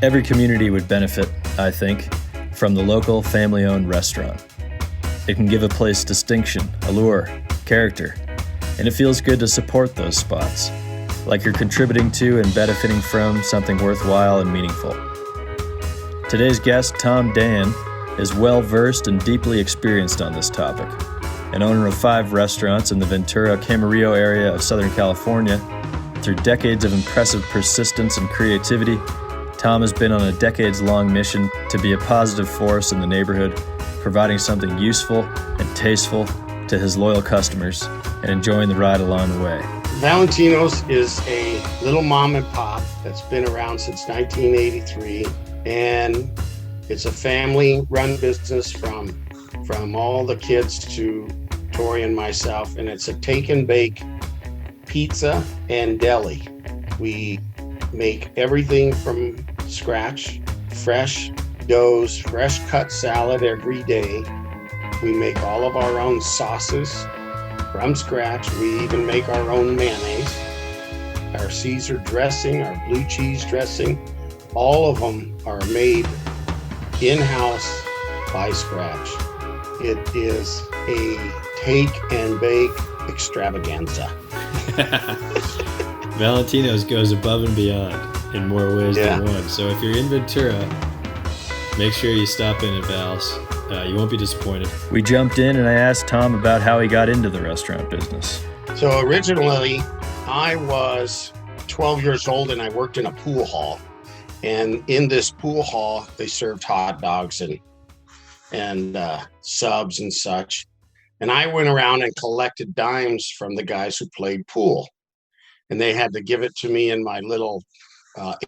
Every community would benefit, I think, from the local family-owned restaurant. It can give a place distinction, allure, character, and it feels good to support those spots, like you're contributing to and benefiting from something worthwhile and meaningful. Today's guest, Tom Dann, is well-versed and deeply experienced on this topic. An owner of 5 restaurants in the Ventura, Camarillo area of Southern California, through decades of impressive persistence and creativity, Tom has been on a decades-long mission to be a positive force in the neighborhood, providing something useful and tasteful to his loyal customers and enjoying the ride along the way. Valentino's is a little mom and pop that's been around since 1983, and it's a family-run business from all the kids to Tori and myself, and it's a take and bake pizza and deli. We make everything from scratch, fresh doughs, fresh cut salad every day. We make all of our own sauces from scratch. We even make our own mayonnaise, our Caesar dressing, our blue cheese dressing. All of them are made in-house by scratch. It is a take and bake extravaganza. Valentino's goes above and beyond in more ways than one. So if you're in Ventura, make sure you stop in at Val's. You won't be disappointed. We jumped in and I asked Tom about how he got into the restaurant business. So originally, I was 12 years old and I worked in a pool hall. And in this pool hall, they served hot dogs and subs and such. And I went around and collected dimes from the guys who played pool. And they had to give it to me in my little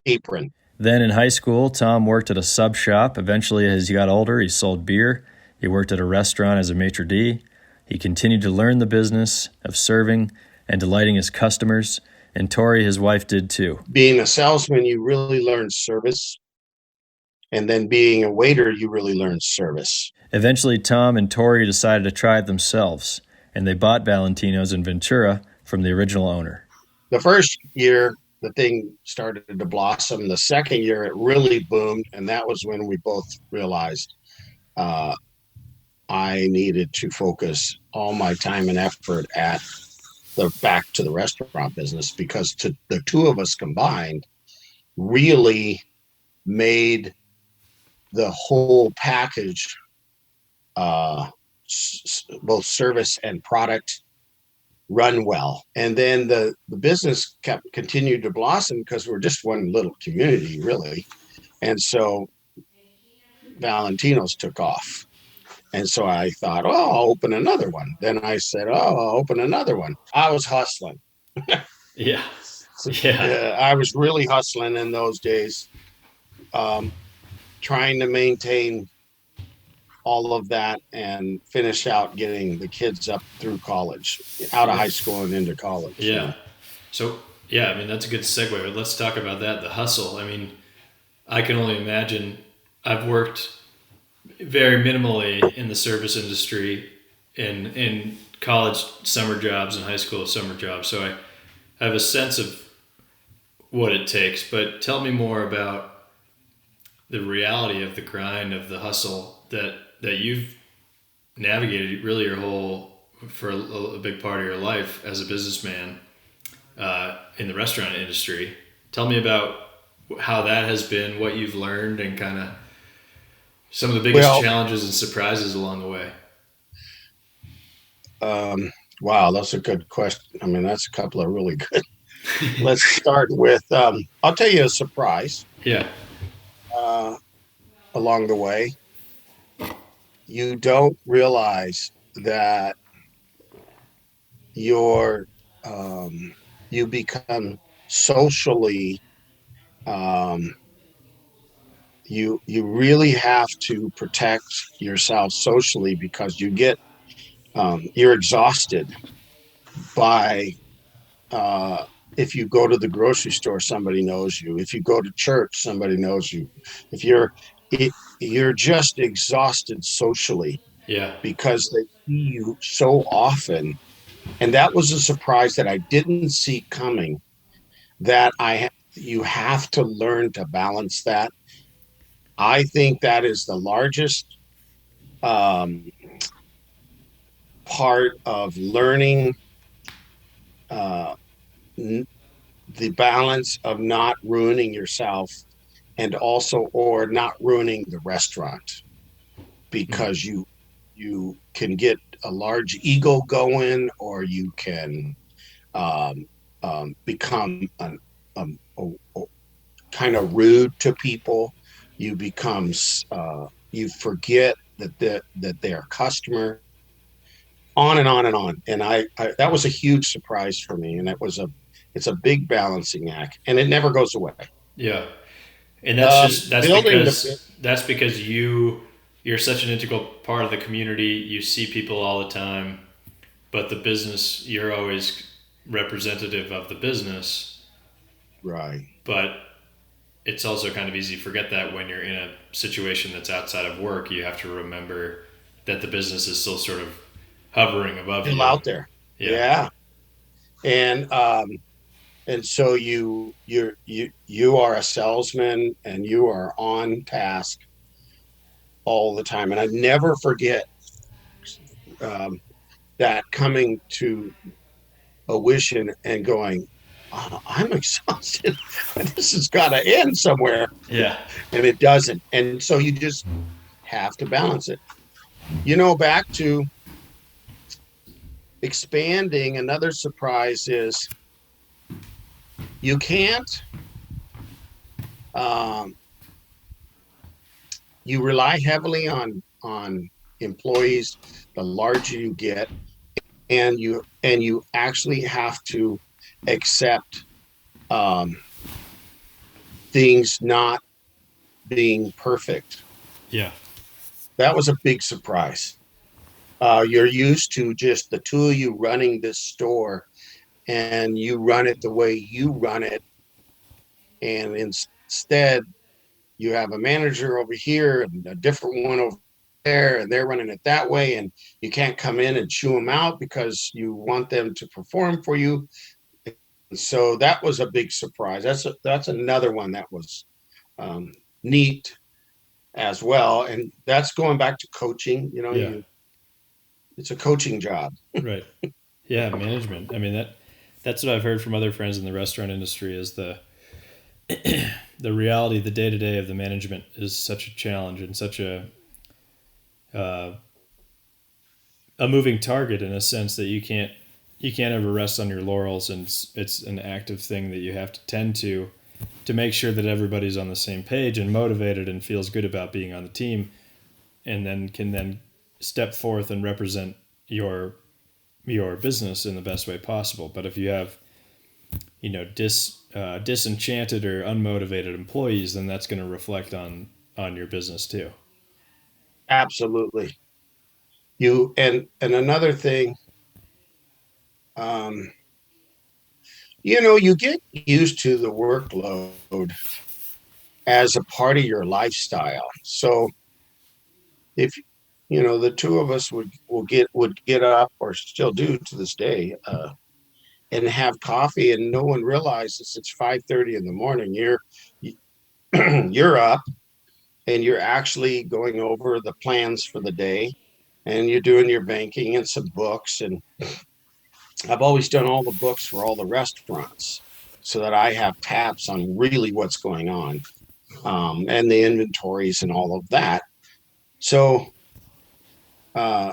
apron. Then in high school, Tom worked at a sub shop. Eventually, as he got older, he sold beer. He worked at a restaurant as a maitre d'. He continued to learn the business of serving and delighting his customers. And Tori, his wife, did too. Being a salesman, you really learn service. And then being a waiter, you really learn service. Eventually, Tom and Tori decided to try it themselves, and they bought Valentino's in Ventura from the original owner. The first year, the thing started to blossom. The second year, it really boomed, and that was when we both realized I needed to focus all my time and effort back to the restaurant business, because the two of us combined really made the whole package, both service and product, run well. And then the business continued to blossom because we're just one little community, really. And so Valentino's took off. And so I thought, I'll open another one. Then I said, I'll open another one. I was hustling. Yeah. I was really hustling in those days, trying to maintain all of that and finish out getting the kids up through college, out of high school and into college. Yeah. So, I mean, that's a good segue. Let's talk about that, the hustle. I mean, I can only imagine. I've worked very minimally in the service industry in college summer jobs and high school summer jobs. So I have a sense of what it takes, but tell me more about the reality of the grind, of the hustle that you've navigated really for a big part of your life as a businessman in the restaurant industry. Tell me about how that has been, what you've learned, and kind of some of the biggest challenges and surprises along the way. Wow, that's a good question. I mean, that's a couple of really good. Let's start with, I'll tell you a surprise. Yeah. Along the way. You don't realize that you become socially, you really have to protect yourself socially, because you're exhausted by, if you go to the grocery store, somebody knows you. If you go to church, somebody knows you. If you're just exhausted socially. Yeah. Because they see you so often. And that was a surprise that I didn't see coming, that I you have to learn to balance that. I think that is the largest um, part of learning uh, the balance of not ruining yourself and also or not ruining the restaurant, Mm. because you can get a large ego going, or you can um, become a kind of rude to people. You become you forget that they're a customer, on and on and on. And I that was a huge surprise for me, and it's a big balancing act, and it never goes away. Yeah. And that's just Building the that's because you're such an integral part of the community. You see people all the time, but the business, you're always representative of the business. right. But it's also kind of easy to forget that when you're in a situation that's outside of work, you have to remember that the business is still sort of hovering above Still you. out there. Yeah. Yeah. And so you are a salesman, and you are on task all the time. And I never forget um, that, coming to a wish and going, oh, I'm exhausted. This has got to end somewhere. Yeah. And it doesn't. And so you just have to balance it. Back to expanding, another surprise is you can't, um, you rely heavily on employees the larger you get, and you actually have to accept um, things not being perfect. Yeah. That was a big surprise. You're used to just the two of you running this store, and you run it the way you run it, and instead you have a manager over here and a different one over there, and they're running it that way, and you can't come in and chew them out because you want them to perform for you. So that was a big surprise. That's another one that was um, neat as well, and that's going back to coaching. Yeah. It's a coaching job. Right. Yeah, management. I mean that's what I've heard from other friends in the restaurant industry is the reality, the day to day of the management is such a challenge and such uh, a moving target in a sense that you can't ever rest on your laurels, and it's an active thing that you have to tend to make sure that everybody's on the same page and motivated and feels good about being on the team, and then can step forth and represent your business in the best way possible. But if you have disenchanted or unmotivated employees, then that's going to reflect on your business too. Absolutely. And another thing, um, you get used to the workload as a part of your lifestyle. So if the two of us would get up, or still do to this day, and have coffee, and no one realizes it's 5:30 in the morning. You're up, and you're actually going over the plans for the day, and you're doing your banking and some books. And I've always done all the books for all the restaurants, so that I have tabs on really what's going on, and the inventories and all of that. So uh,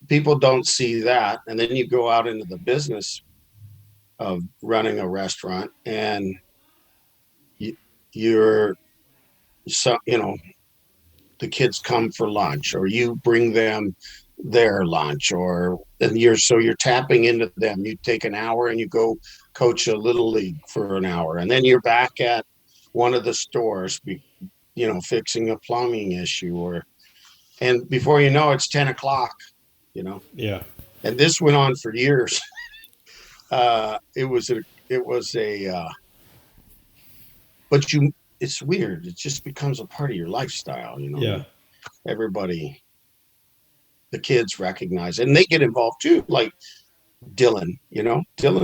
people don't see that. And then you go out into the business of running a restaurant, and you, you're so the kids come for lunch, or you bring them their lunch, or and you're tapping into them. You take an hour and you go coach a little league for an hour, and then you're back at one of the stores, fixing a plumbing issue, and before you know, it's 10 o'clock. you know Yeah. and this went on for years. It was a but it's weird. It just becomes a part of your lifestyle. Yeah. Everybody, the kids recognize it, and they get involved too. Like Dylan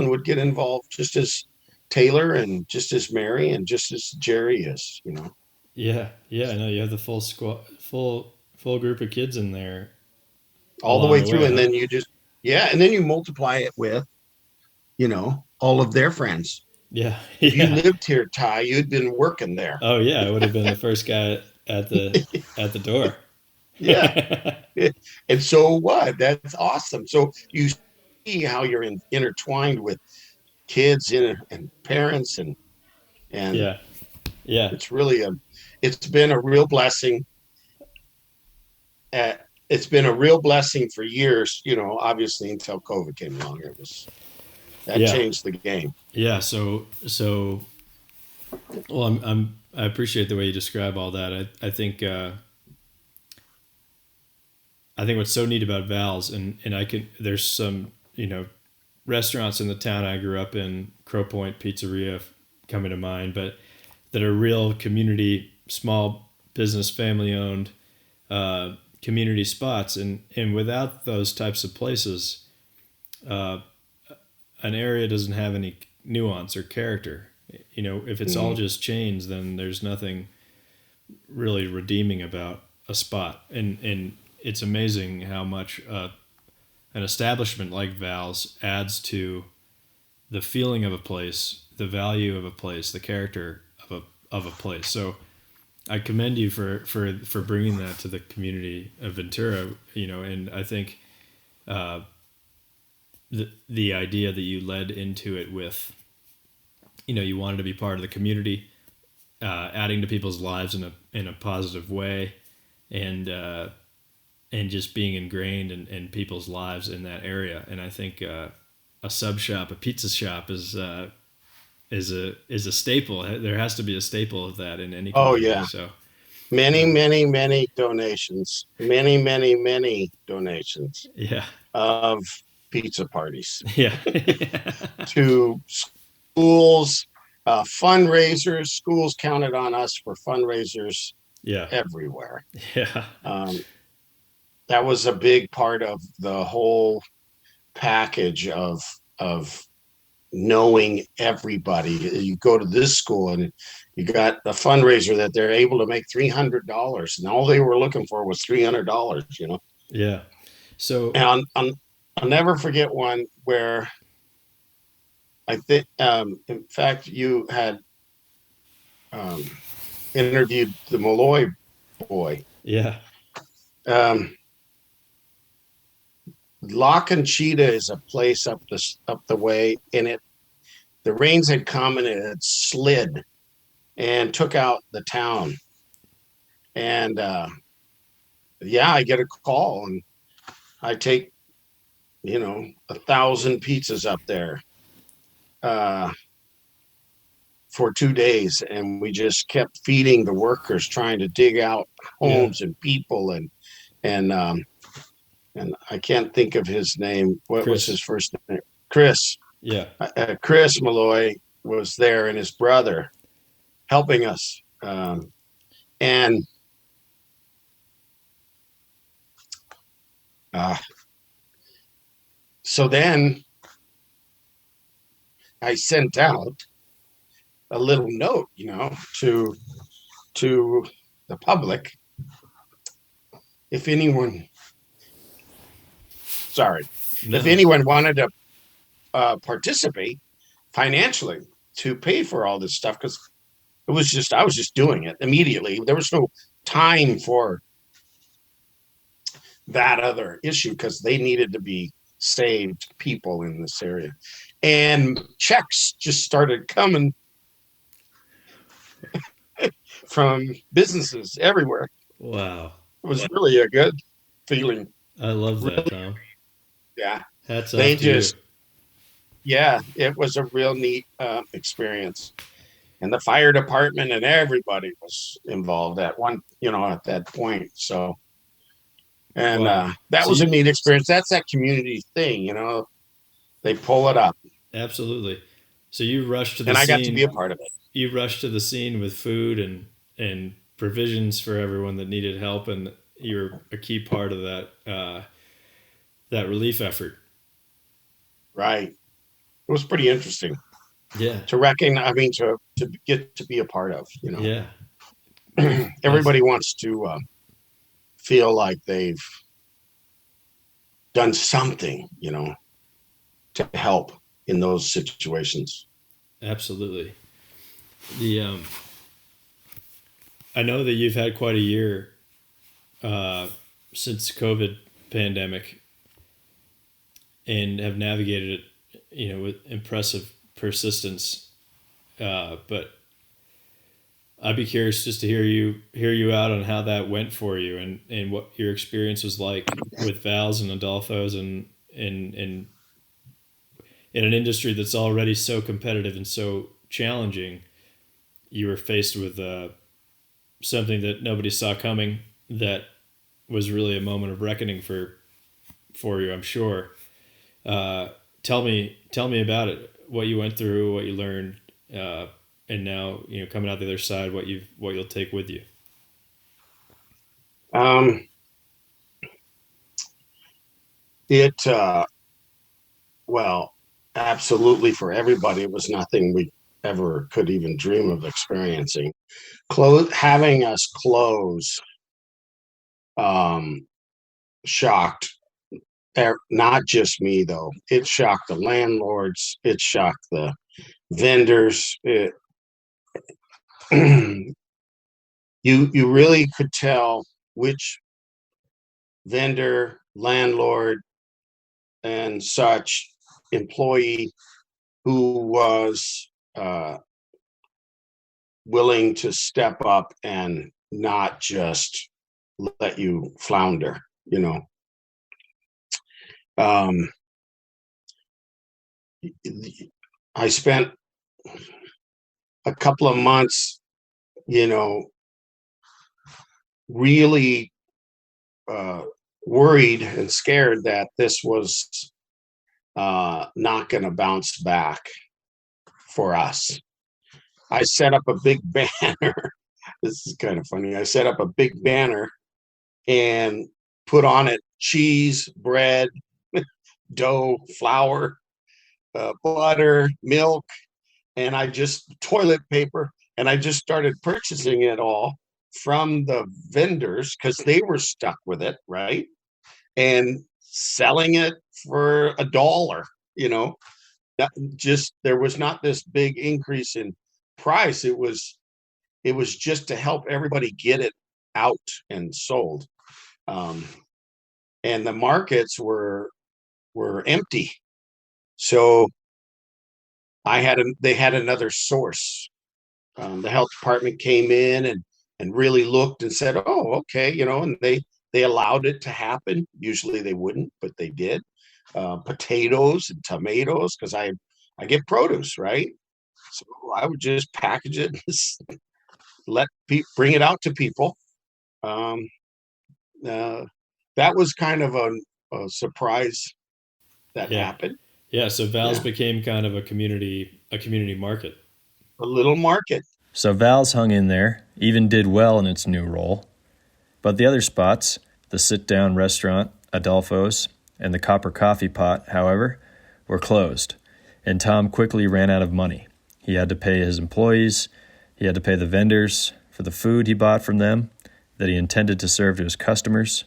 would get involved just as Taylor and just as Mary and just as Jerry is, Yeah, yeah. I know you have the full squad, full group of kids in there all the along way the through. way, And huh? then yeah, and then you multiply it with, all of their friends. Yeah, If you yeah. lived here, Ty, you'd been working there. Oh yeah, I would have been the first guy at the door. Yeah. And so what? That's awesome. So you see how you're intertwined with kids and parents and Yeah, yeah, it's really it's been a real blessing. It's been a real blessing for years, obviously until COVID came along. That yeah, changed the game. yeah. So, well, I appreciate the way you describe all that. I think what's so neat about Val's, and there's some restaurants in the town I grew up in, Crow Point Pizzeria coming to mind, but that are real community, small business, family owned community spots, and without those types of places, uh, an area doesn't have any nuance or character. If it's all Mm-hmm. just chains, then there's nothing really redeeming about a spot, and it's amazing how much an establishment like Val's adds to the feeling of a place, the value of a place, the character of a place. So I commend you for bringing that to the community of Ventura. And I think the idea that you led into it with, you wanted to be part of the community, adding to people's lives in a positive way, and just being ingrained in people's lives in that area. And I think a sub shop, a pizza shop, is a staple. There has to be a staple of that in any Oh community. yeah. So Many, um, many, many donations. Many, many, many donations yeah, of pizza parties yeah, to schools, fundraisers. Schools counted on us for fundraisers yeah, everywhere. yeah, Um, that was a big part of the whole package of knowing everybody. You go to this school and you got a fundraiser that they're able to make $300, and all they were looking for was $300. yeah. So And I'll never forget one where I think, in fact, you had um, interviewed the Malloy boy. yeah, Um, La Conchita is a place up the way, and the rains had come and it had slid and took out the town. And yeah, I get a call and I take 1,000 pizzas up there uh, for 2 days, and we just kept feeding the workers, trying to dig out yeah. homes and people and and I can't think of his name. What was his Chris, first name? Chris. yeah, Chris Malloy was there, and his brother helping us. And uh, so then I sent out a little note, to the public. If anyone, sorry, if no, anyone wanted to participate financially to pay for all this stuff, because I was just doing it immediately. There was no time for that other issue because they needed to be saved people in this area. And checks just started coming from businesses everywhere. wow, It was really a good feeling. I love that, Really, Tom. yeah. Hats They off to you. just, yeah, it was a real neat experience. And the fire department and everybody was involved at that point. So, and Wow. that So was a you neat experience. That's that community thing, they pull it up, absolutely. So you rushed to the and I got to be scene. a part of it. You rushed to the scene with food and provisions for everyone that needed help, and you're a key part of that relief effort. Right. It was pretty interesting. Yeah. to recognize, I mean, to get to be a part of, Yeah. That's everybody wants to feel like they've done something, to help in those situations. absolutely. The I know that you've had quite a year uh, since COVID pandemic and have navigated it, with impressive persistence. But I'd be curious just to hear you out on how that went for you and what your experience was like with Val's and Adolfo's and in an industry that's already so competitive and so challenging. You were faced with something that nobody saw coming. That was really a moment of reckoning for you, I'm sure. Uh, tell me about it. What you went through, what you learned, and now coming out the other side, what you'll take with you. Um, it well, absolutely for everybody, it was nothing we ever could even dream of experiencing. Having us close, um, shocked. Not just me though. It shocked the landlords. It shocked the vendors. You really could tell which vendor, landlord, and such employee who was willing to step up and not just let you flounder. Um, I spent a couple of months, you know, really uh, worried and scared that this was not going to bounce back for us. I set up a big banner. This is kind of funny. I set up a big banner and put on it cheese, bread, dough, flour, butter, milk, and I just toilet paper. And I just started purchasing it all from the vendors because they were stuck with it, right? And selling it for $1, you know, just there was not this big increase in price. It was just to help everybody get it out and sold. Um, and the markets were empty. So they had another source. The health department came in and really looked and said, "Oh, okay," and they allowed it to happen. Usually they wouldn't, but they did. Potatoes and tomatoes, because I get produce, right? So I would just package it, and let people bring it out to people. Um, uh, that was kind of a surprise that Yeah, happened. yeah. So Val's Yeah, became kind of a community market. a little market. So Val's hung in there, even did well in its new role. But the other spots, the sit down restaurant, Adolfo's, and the Copper Coffee Pot, however, were closed, and Tom quickly ran out of money. He had to pay his employees, he had to pay the vendors for the food he bought from them that he intended to serve to his customers,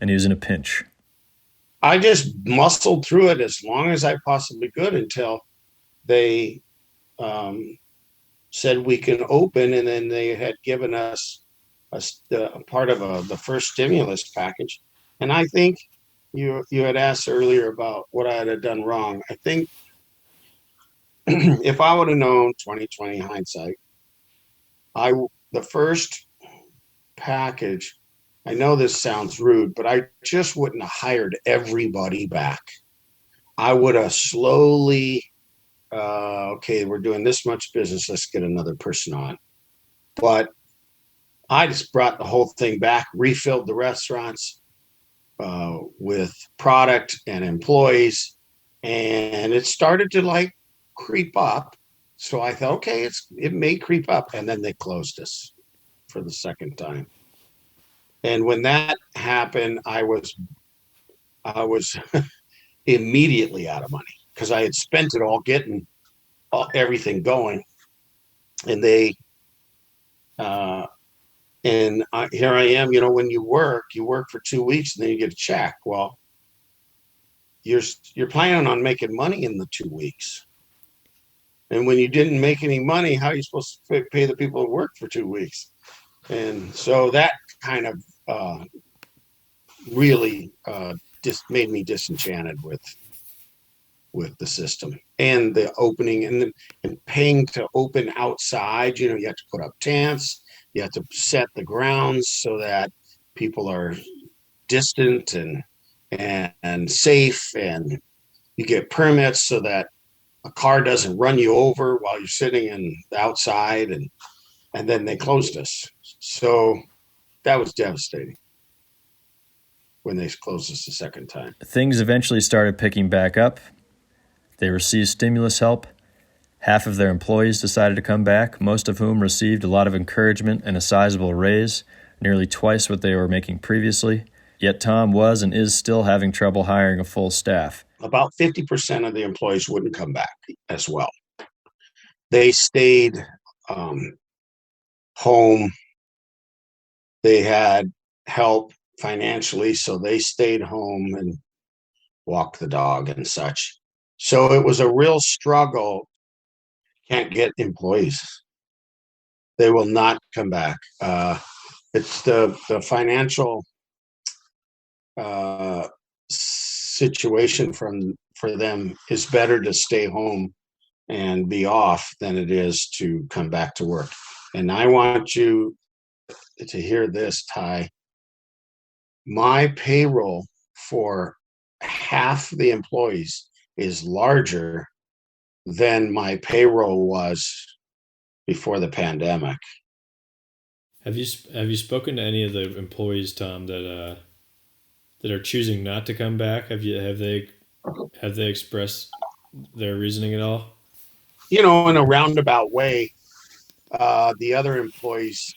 and he was in a pinch. I just muscled through it as long as I possibly could until they um, said we can open, and then they had given us a part of the first stimulus package. And I think you had asked earlier about what I had done wrong. I think if I would have known 2020 hindsight, I the first package. I know this sounds rude, but I just wouldn't have hired everybody back. I would have slowly, okay, we're doing this much business. Let's get another person on. But I just brought the whole thing back, refilled the restaurants with product and employees, and it started to like creep up. So I thought, okay, it may creep up, and then they closed us for the second time. And when that happened, I was immediately out of money because I had spent it all getting everything going. And they, here I am, when you work for 2 weeks and then you get a check. Well, you're planning on making money in the 2 weeks. And when you didn't make any money, how are you supposed to pay the people who work for 2 weeks? And so that kind of really just made me disenchanted with the system and the opening and paying to open outside. You have to put up tents, you have to set the grounds so that people are distant and safe, and you get permits so that a car doesn't run you over while you're sitting in the outside, and then they closed us. So that was devastating when they closed us the second time. Things eventually started picking back up. They received stimulus help. Half of their employees decided to come back, most of whom received a lot of encouragement and a sizable raise, nearly twice what they were making previously. Yet Tom was and is still having trouble hiring a full staff. About 50% of the employees wouldn't come back as well. They stayed home. They had help financially, so they stayed home and walked the dog and such. So it was a real struggle. Can't get employees. They will not come back. It's the financial situation for them is better to stay home and be off than it is to come back to work. And I want you to hear this, Ty. My payroll for half the employees is larger than my payroll was before the pandemic. Have you spoken to any of the employees, Tom, that are choosing not to come back? Have they expressed their reasoning at all? In a roundabout way, the other employees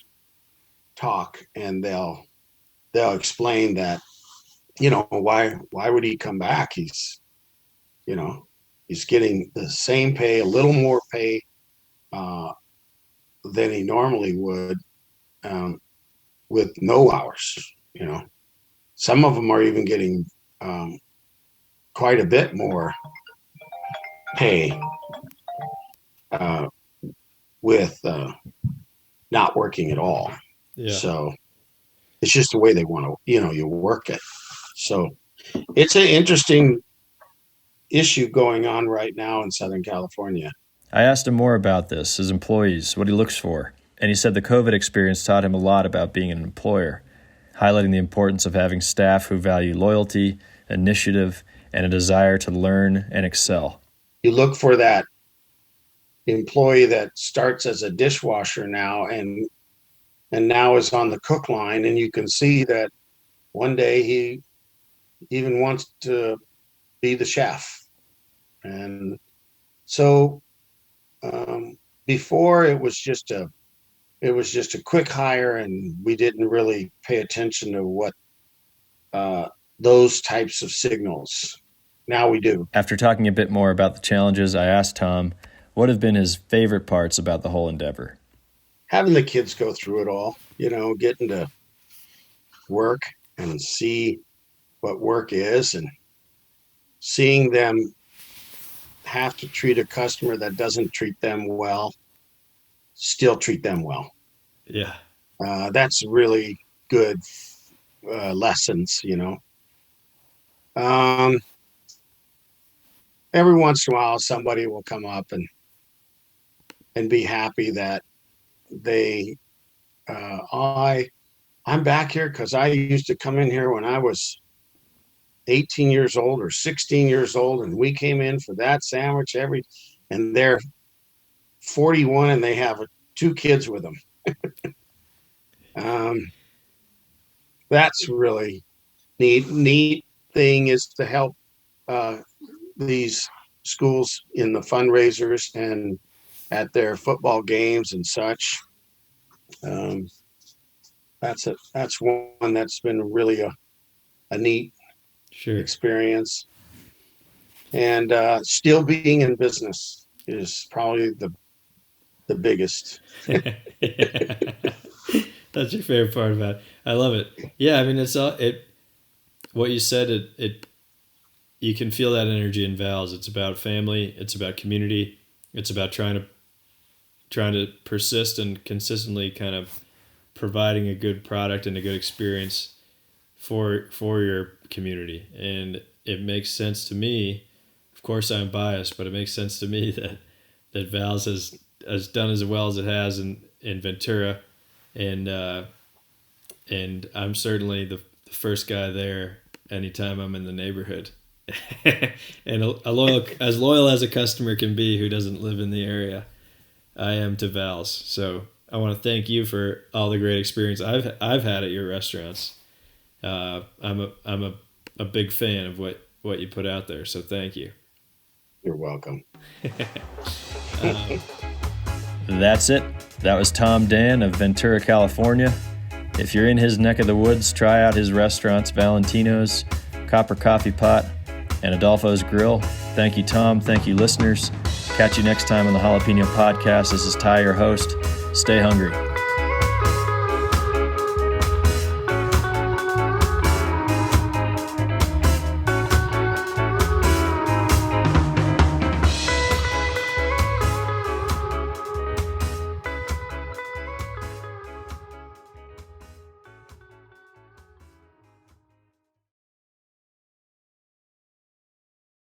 talk, and they'll explain that, why would he come back? He's getting the same pay, a little more pay than he normally would, with no hours. Some of them are even getting quite a bit more pay with not working at all. Yeah. So it's just the way they want to, you work it. So it's an interesting issue going on right now in Southern California. I asked him more about this, his employees, what he looks for, and he said the COVID experience taught him a lot about being an employer, highlighting the importance of having staff who value loyalty, initiative, and a desire to learn and excel. You look for that employee that starts as a dishwasher now and now is on the cook line, and you can see that one day he even wants to be the chef. And so before it was just a quick hire, and we didn't really pay attention to what those types of signals. Now we do. After talking a bit more about the challenges, I asked Tom what have been his favorite parts about the whole endeavor. Having the kids go through it all, getting to work and see what work is, and seeing them have to treat a customer that doesn't treat them well, still treat them well. Yeah. That's really good lessons, Every once in a while, somebody will come up and be happy that I'm back here because I used to come in here when I was 18 years old or 16 years old, and we came in for that sandwich and they're 41 and they have 2 kids with them. That's really neat thing is to help these schools in the fundraisers and at their football games and such. That's one that's been really a neat Sure. experience. And still being in business. is probably the biggest. That's your favorite part about it. I love it. Yeah, I mean, it's all it. What you said, it you can feel that energy in Val's. It's about family. It's about community. It's about trying to persist and consistently kind of providing a good product and a good experience for your community. And it makes sense to me. Of course, I'm biased, but it makes sense to me that Val's has done as well as it has in Ventura, and I'm certainly the first guy there anytime I'm in the neighborhood. And as loyal as a customer can be who doesn't live in the area, I am to Val's. So I want to thank you for all the great experience I've had at your restaurants. I'm a big fan of what you put out there. So thank you. You're welcome. That's it. That was Tom Dann of Ventura, California. If you're in his neck of the woods, try out his restaurants, Valentino's, Copper Coffee Pot, and Adolfo's Grill. Thank you, Tom. Thank you, listeners. Catch you next time on the Jalapeno Podcast. This is Ty, your host. Stay hungry.